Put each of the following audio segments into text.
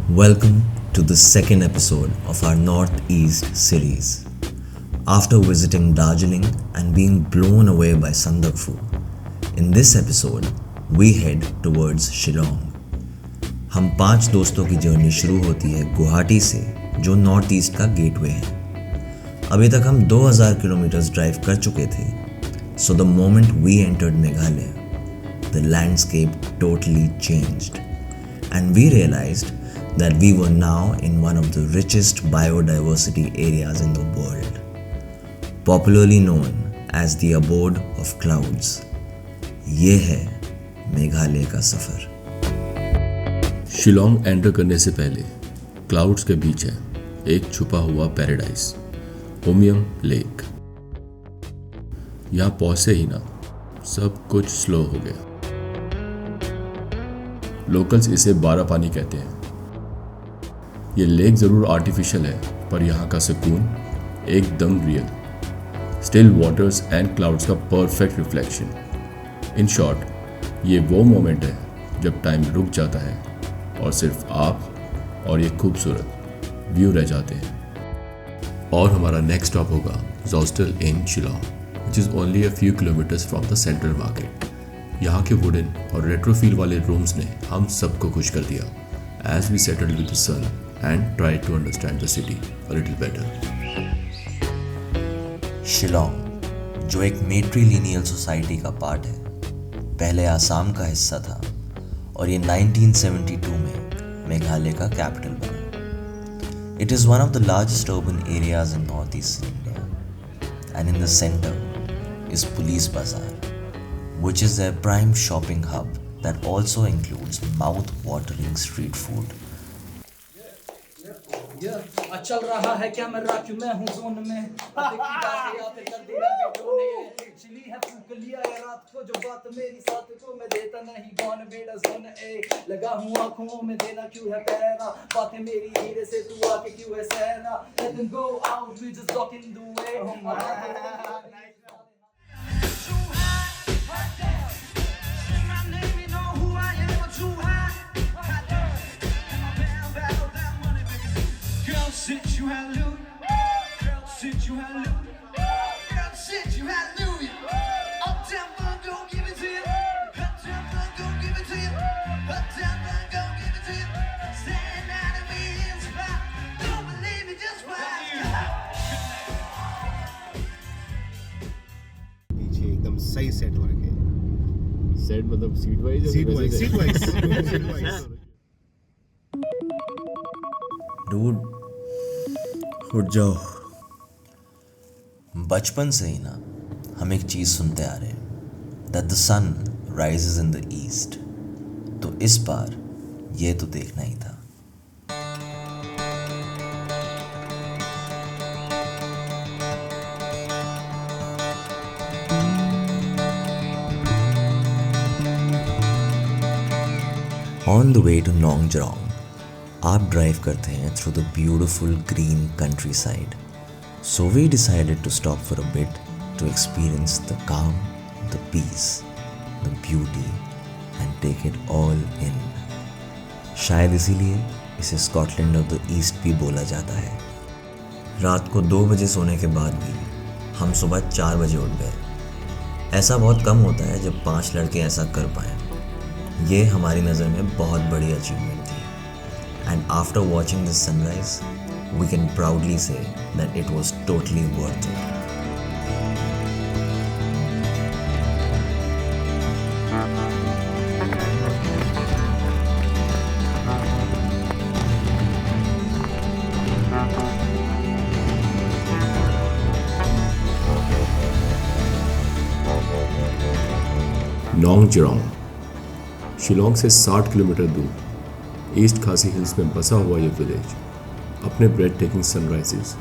Welcome to the second episode of our Northeast series. After visiting Darjeeling and being blown away by Sandakphu, in this episode we head towards Shillong. हम 5 दोस्तों की journey शुरू होती है गुवाहाटी से, जो north east का gateway है। अभी तक हम 2000 किलोमीटर्स ड्राइव कर चुके थे। So the moment we entered Meghalaya, the landscape totally changed, and we realized that we were now in one of the richest biodiversity areas in the world, popularly known as the abode of clouds. ये है मेघालय का सफर। Shillong enter करने से पहले clouds के बीच है एक छुपा हुआ पैराडाइज, उमियम लेक। यहाँ पहुंचे ही ना सब कुछ स्लो हो गया। लोकल्स इसे 12 पानी कहते हैं। ये लेक ज़रूर आर्टिफिशियल है, पर यहाँ का सुकून एकदम real. Still waters and clouds का परफेक्ट रिफ्लेक्शन। इन शॉर्ट, ये वो मोमेंट है जब टाइम रुक जाता है और सिर्फ आप और ये खूबसूरत व्यू रह जाते हैं। और हमारा नेक्स्ट स्टॉप होगा Zostel in Shillong, which is only a few kilometres from the central market. यहाँ के वुडन और रेट्रो फील वाले रूम्स ने हम सबको खुश कर दिया as we settled with the sun and tried to understand the city a little better. Shillong, जो एक मेट्रीलिनियल सोसाइटी का पार्ट है, पहले आसाम का हिस्सा था और ये 1972 में मेघालय का कैपिटल बना। It is one of the largest urban areas in northeastern India, and in the center is Police Bazaar, which is their prime shopping hub that also includes mouth-watering street food. चल रहा है क्या मैं राखी मैं हूँ zone में chilli है फूक लिया है रात को जो बात मेरी साथ को मैं देता नहीं कौन बेड़ा जोन ए लगा हूँ आँखों में देना क्यों है पैरा बातें मेरी धीरे से तू आके क्यों है सहना let them go out we just walk in the way Sit you hallelujah, girl, sit you hallelujah, girl, sit you hallelujah. Uptown fun, gon' give it to you. Uptown fun, gon' give it to you. Uptown fun, gon' give it to you. Stand out of me in spot. Don't believe me, just watch. पीछे एकदम सही set हो रखे हैं। Set मतलब seat wise dude, उठ जाओ। बचपन से ही ना हम एक चीज़ सुनते आ रहे हैं, that the sun rises in the east. तो इस बार ये तो देखना ही था। On the way to Nongjrong आप ड्राइव करते हैं through the beautiful green countryside. So we decided to stop for a bit to experience the calm, the peace, the beauty and take it all in. शायद इसीलिए इसे Scotland of the east भी बोला जाता है। रात को 2 बजे सोने के बाद भी हम सुबह 4 बजे उठ गए। ऐसा बहुत कम होता है जब 5 लड़के ऐसा कर पाएँ। ये हमारी नज़र में बहुत बड़ी अचीवमेंट थी। And after watching this sunrise, we can proudly say that it was totally worth it. नोंगजरॉन्ग Shillong से 60 किलोमीटर दूर ईस्ट खासी हिल्स में बसा हुआ ये विलेज अपने bread taking sunrises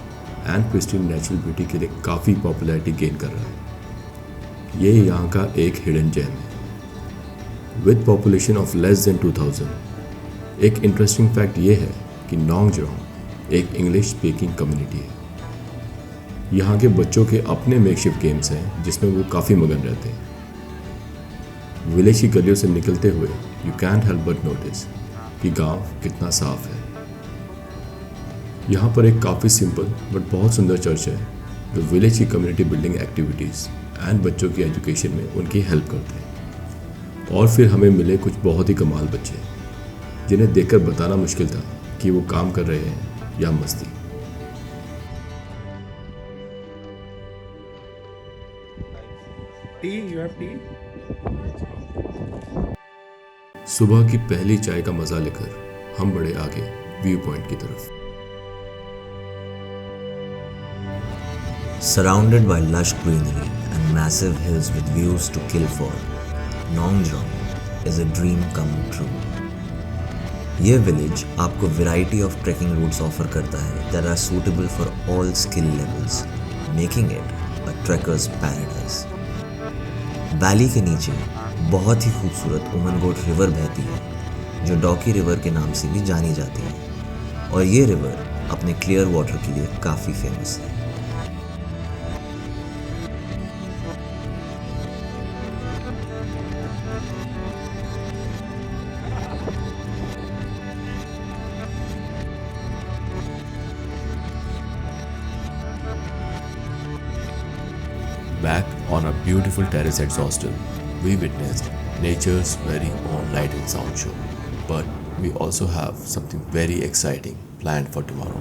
and pristine natural beauty के लिए काफ़ी पॉपुलैरिटी गेन कर रहा है। ये यहाँ का एक हिडन जेम है with population of less than 2000। एक इंटरेस्टिंग फैक्ट ये है कि नोंगजरॉन्ग एक इंग्लिश स्पीकिंग कम्युनिटी है। यहाँ के बच्चों के अपने मेकशिफ्ट गेम्स हैं जिसमें वो काफ़ी मगन रहते हैं। विलेज की गलियों से निकलते हुए you can't help but notice कि गांव कितना साफ है। यहाँ पर एक काफ़ी सिंपल बट बहुत सुंदर चर्च है जो विलेज की कम्युनिटी बिल्डिंग एक्टिविटीज़ एंड बच्चों की एजुकेशन में उनकी हेल्प करते हैं। और फिर हमें मिले कुछ बहुत ही कमाल बच्चे जिन्हें देखकर बताना मुश्किल था कि वो काम कर रहे हैं या मस्ती। T U have T. सुबह की पहली चाय का मजा लेकर हम बढ़े आगे व्यू पॉइंट की तरफ। Surrounded by lush greenery and massive hills with views to kill for, Nongjong is a dream come true. ये विलेज आपको variety of trekking routes offer करता है that are suitable for all skill levels, making it a trekker's paradise. Valley के नीचे बहुत ही खूबसूरत Umngot river बहती है जो डॉकी रिवर के नाम से भी जानी जाती है और ये रिवर अपने क्लियर वाटर के लिए काफ़ी फेमस है। Back on a beautiful terrace at Zostel, we witnessed nature's very own light and sound show. But we also have something very exciting planned for tomorrow.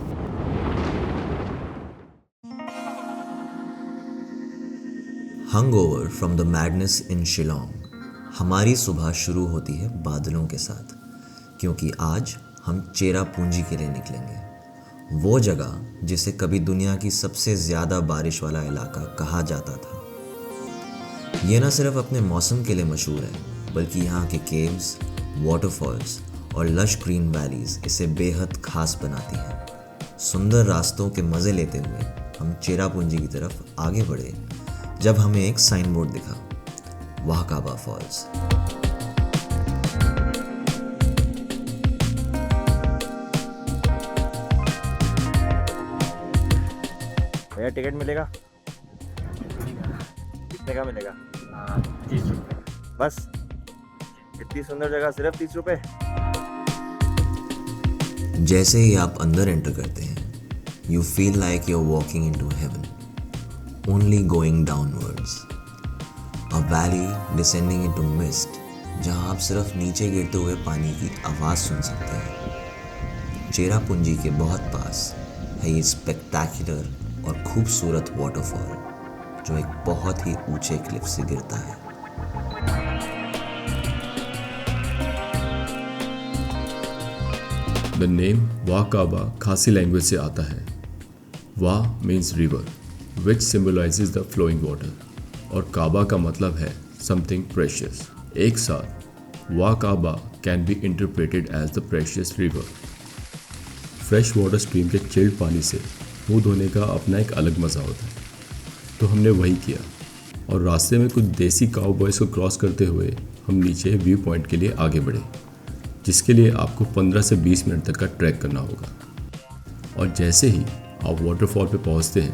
Hungover from the madness in Shillong, हमारी सुबह शुरू होती है बादलों के साथ क्योंकि आज हम चेरापूंजी के लिए निकलेंगे। वो जगह जिसे कभी दुनिया की सबसे ज़्यादा बारिश वाला इलाका कहा जाता था। ये न सिर्फ अपने मौसम के लिए मशहूर है बल्कि यहाँ के केव्स, वाटरफॉल्स और लश ग्रीन वैलीज इसे बेहद खास बनाती हैं। सुंदर रास्तों के मज़े लेते हुए हम चेरापूंजी की तरफ आगे बढ़े जब हमें एक साइन बोर्ड दिखा, वाहकाबा फॉल्स। भैया टिकट मिलेगा? कितने का मिलेगा? 30 रुपये। बस इतनी सुंदर जगह सिर्फ 30 रुपये? जैसे ही आप अंदर एंटर करते हैं you feel like you are walking into heaven, only going downwards. A valley descending into mist जहां आप सिर्फ नीचे गिरते हुए पानी की आवाज़ सुन सकते हैं। चेरापूंजी के बहुत पास है ये स्पेक्टैकुलर और खूबसूरत वाटरफॉल जो एक बहुत ही ऊंचे क्लिफ से गिरता है। The name Wakaba खासी लैंग्वेज से आता है। वा means river, which symbolizes the flowing water, और काबा का मतलब है something precious। एक साथ वाकाबा can be interpreted as the precious river। Fresh water stream के चिल्ड पानी से मुंह धोने का अपना एक अलग मज़ा होता है, तो हमने वही किया और रास्ते में कुछ देसी काउ बॉयज़ को क्रॉस करते हुए हम नीचे व्यू पॉइंट के लिए आगे बढ़े, जिसके लिए आपको 15 से 20 मिनट तक का ट्रैक करना होगा। और जैसे ही आप वाटरफॉल पे पहुंचते हैं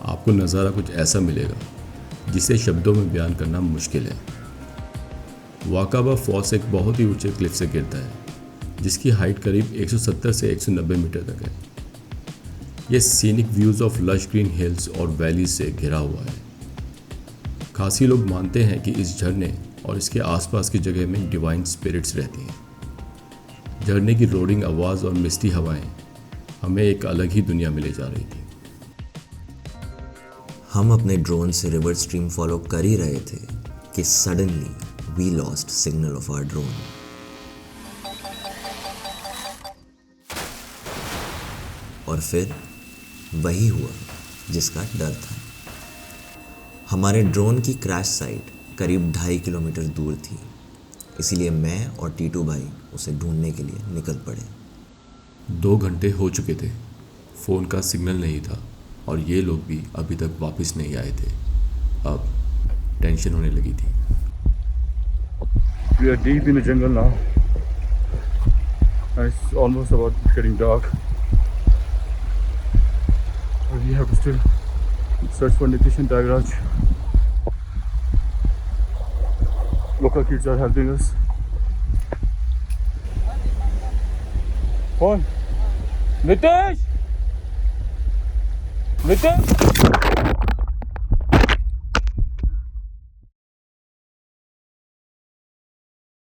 आपको नज़ारा कुछ ऐसा मिलेगा जिसे शब्दों में बयान करना मुश्किल है। वाकाबा फॉल्स एक बहुत ही ऊंचे क्लिफ से गिरता है जिसकी हाइट करीब 170 से 190 मीटर तक है। ये scenic views of lush green hills और वैलीज से घिरा हुआ है। खासी लोग मानते हैं कि इस झरने और इसके आसपास की जगह में डिवाइन स्पिरिट्स रहती हैं। झरने की रोडिंग आवाज़ और मिस्टी हवाएं हमें एक अलग ही दुनिया में ले जा रही थी। हम अपने ड्रोन से रिवर स्ट्रीम फॉलो कर ही रहे थे कि suddenly we lost signal of our drone. और फिर वही हुआ जिसका डर था। हमारे ड्रोन की क्रैश साइट करीब 2.5 किलोमीटर दूर थी, इसीलिए मैं और टीटू भाई उसे ढूंढने के लिए निकल पड़े। 2 घंटे हो चुके थे, फ़ोन का सिग्नल नहीं था और ये लोग भी अभी तक वापस नहीं आए थे। अब टेंशन होने लगी थी। We are deep in the jungle now. And it's almost about getting dark. have to still search for Nitish and Tyagaraaj. Local kids are helping us. कौन? Nitish! Nitish!